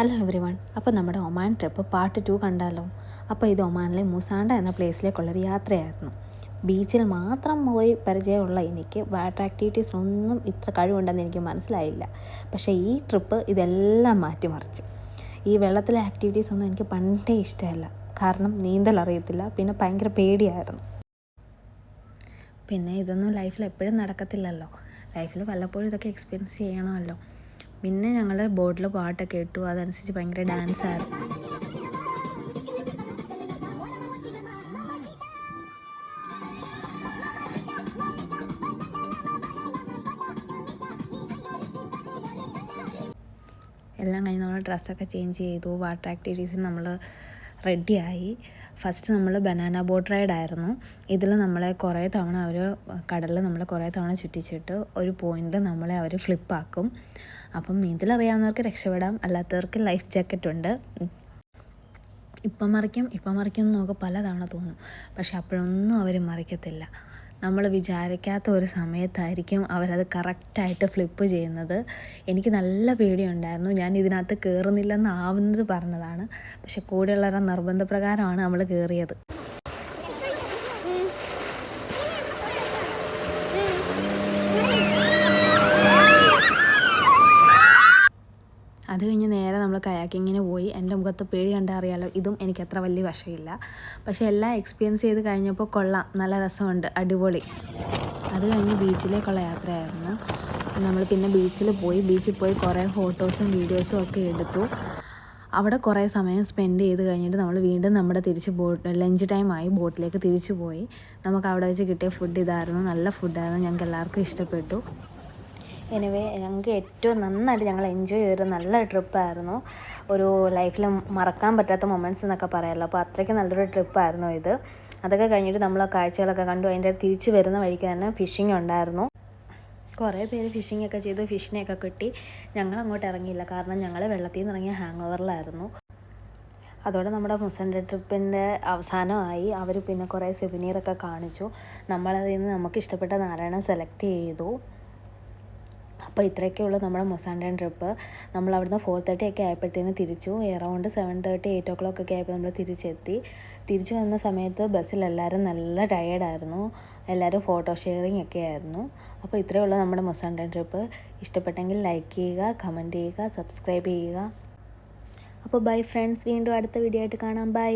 Hello every one. അപ്പോൾ നമ്മുടെ Oman trip part 2 കണ്ടാലോ. അപ്പോൾ ഇത് ഒമാനിലെ മുസാണ്ട എന്ന പ്ലേസിലേക്കുള്ളൊരു യാത്രയായിരുന്നു. ബീച്ചിൽ മാത്രം പോയി പരിചയമുള്ള എനിക്ക് വാട്ടർ ആക്ടിവിറ്റീസ് ഒന്നും ഇത്ര കഴിവുണ്ടെന്ന് എനിക്ക് മനസ്സിലായില്ല. പക്ഷേ ഈ ട്രിപ്പ് ഇതെല്ലാം മാറ്റിമറിച്ചു. ഈ വെള്ളത്തിലെ ആക്ടിവിറ്റീസ് ഒന്നും എനിക്ക് പണ്ടേ ഇഷ്ടമല്ല. കാരണം നീന്തൽ അറിയത്തില്ല, പിന്നെ ഭയങ്കര പേടിയായിരുന്നു. പിന്നെ ഇതൊന്നും ലൈഫിൽ എപ്പോഴും നടക്കത്തില്ലല്ലോ. ലൈഫിൽ വല്ലപ്പോഴും ഇതൊക്കെ എക്സ്പീരിയൻസ് ചെയ്യണമല്ലോ. പിന്നെ ഞങ്ങൾ ബോട്ടിൽ പാട്ടൊക്കെ ഇട്ടു, അതനുസരിച്ച് ഭയങ്കര ഡാൻസായിരുന്നു. എല്ലാം കഴിഞ്ഞ് നമ്മൾ ഡ്രസ്സൊക്കെ ചേഞ്ച് ചെയ്തു. വാട്ടർ ആക്ടിവിറ്റീസിന് നമ്മൾ റെഡിയായി. ഫസ്റ്റ് നമ്മൾ ബനാന ബോട്ട് റൈഡായിരുന്നു. ഇതിൽ നമ്മളെ കുറേ തവണ കടലിൽ നമ്മളെ കുറേ തവണ ചുറ്റിച്ചിട്ട് ഒരു പോയിന്റിൽ നമ്മളെ അവർ ഫ്ലിപ്പാക്കും. അപ്പം നീന്തലറിയാവുന്നവർക്ക് രക്ഷപ്പെടാം, അല്ലാത്തവർക്ക് ലൈഫ് ജാക്കറ്റ് ഉണ്ട്. ഇപ്പം മറിക്കും എന്ന് നമുക്ക് പല തവണ തോന്നും, പക്ഷെ അപ്പോഴൊന്നും അവർ മറിക്കത്തില്ല. നമ്മൾ വിചാരിക്കാത്ത ഒരു സമയത്തായിരിക്കും അവരത് കറക്റ്റായിട്ട് ഫ്ലിപ്പ് ചെയ്യുന്നത്. എനിക്ക് നല്ല പേടിയുണ്ടായിരുന്നു. ഞാൻ ഇതിനകത്ത് കയറുന്നില്ലെന്നാവുന്നത് പറഞ്ഞതാണ്, പക്ഷെ കൂടെയുള്ളവരുടെ നിർബന്ധപ്രകാരമാണ് നമ്മൾ കയറിയത്. അത് കഴിഞ്ഞ് നേരെ നമ്മൾ കയാക്കിങ്ങിന് പോയി. എൻ്റെ മുഖത്ത് പേടി കണ്ടാൽ അറിയാലോ, ഇതും എനിക്ക് അത്ര വലിയ വശമില്ല. പക്ഷേ എല്ലാം എക്സ്പീരിയൻസ് ചെയ്ത് കഴിഞ്ഞപ്പോൾ കൊള്ളാം, നല്ല രസമുണ്ട്, അടിപൊളി. അത് കഴിഞ്ഞ് ബീച്ചിലേക്കുള്ള യാത്രയായിരുന്നു. നമ്മൾ പിന്നെ ബീച്ചിൽ പോയി കുറേ ഫോട്ടോസും വീഡിയോസും ഒക്കെ എടുത്തു. അവിടെ കുറേ സമയം സ്പെൻഡ് ചെയ്ത് കഴിഞ്ഞിട്ട് നമ്മൾ വീണ്ടും ലഞ്ച് ടൈമായി ബോട്ടിലേക്ക് തിരിച്ചു പോയി. നമുക്ക് അവിടെ വെച്ച് കിട്ടിയ ഫുഡ് ഇതായിരുന്നു. നല്ല ഫുഡായിരുന്നു, ഞങ്ങൾക്ക് എല്ലാവർക്കും ഇഷ്ടപ്പെട്ടു. എനിവേ, ഞങ്ങൾക്ക് ഏറ്റവും നന്നായിട്ട് ഞങ്ങൾ എൻജോയ് ചെയ്തൊരു നല്ല ട്രിപ്പായിരുന്നു. ഒരു ലൈഫിൽ മറക്കാൻ പറ്റാത്ത മൊമെൻറ്റ്സ് എന്നൊക്കെ പറയാമല്ലോ. അപ്പോൾ അത്രയ്ക്ക് നല്ലൊരു ട്രിപ്പായിരുന്നു ഇത്. അതൊക്കെ കഴിഞ്ഞിട്ട് നമ്മൾ ആ കാഴ്ചകളൊക്കെ കണ്ടു. അതിൻ്റെ തിരിച്ച് വരുന്ന വഴിക്ക് തന്നെ ഫിഷിംഗ് ഉണ്ടായിരുന്നു. കുറേ പേര് ഫിഷിംഗ് ഒക്കെ ചെയ്തു, ഫിഷിനെയൊക്കെ കിട്ടി. ഞങ്ങൾ അങ്ങോട്ട് ഇറങ്ങിയില്ല, കാരണം ഞങ്ങൾ വെള്ളത്തിൽ നിന്ന് ഇറങ്ങിയ ഹാങ് ഓവറിലായിരുന്നു. അതോടെ നമ്മുടെ മുസാണ്ട ട്രിപ്പിൻ്റെ അവസാനമായി. അവർ പിന്നെ കുറേ സെവനീറൊക്കെ കാണിച്ചു. നമ്മളതിൽ നിന്ന് നമുക്ക് ഇഷ്ടപ്പെട്ട 4 സെലക്ട് ചെയ്തു. അപ്പോൾ ഇത്രയൊക്കെയുള്ളൂ നമ്മുടെ മുസാണ്ട ട്രിപ്പ്. നമ്മൾ അവിടുന്ന് 4:30 ഒക്കെ ആയപ്പോഴത്തേന് തിരിച്ചു. അറൗണ്ട് 7:30 8 o'clock ഒക്കെ ആയപ്പോൾ നമ്മൾ തിരിച്ചെത്തി. തിരിച്ചു വന്ന സമയത്ത് ബസ്സിൽ എല്ലാവരും നല്ല ടയേർഡായിരുന്നു. എല്ലാവരും ഫോട്ടോ ഷെയറിങ് ഒക്കെ ആയിരുന്നു. അപ്പോൾ ഇത്രയേ ഉള്ളൂ നമ്മുടെ മുസാണ്ട ട്രിപ്പ്. ഇഷ്ടപ്പെട്ടെങ്കിൽ ലൈക്ക് ചെയ്യുക, കമൻറ്റ് ചെയ്യുക, സബ്സ്ക്രൈബ് ചെയ്യുക. അപ്പോൾ ബൈ ഫ്രണ്ട്സ്, വീണ്ടും അടുത്ത വീഡിയോ ആയിട്ട് കാണാം. ബൈ.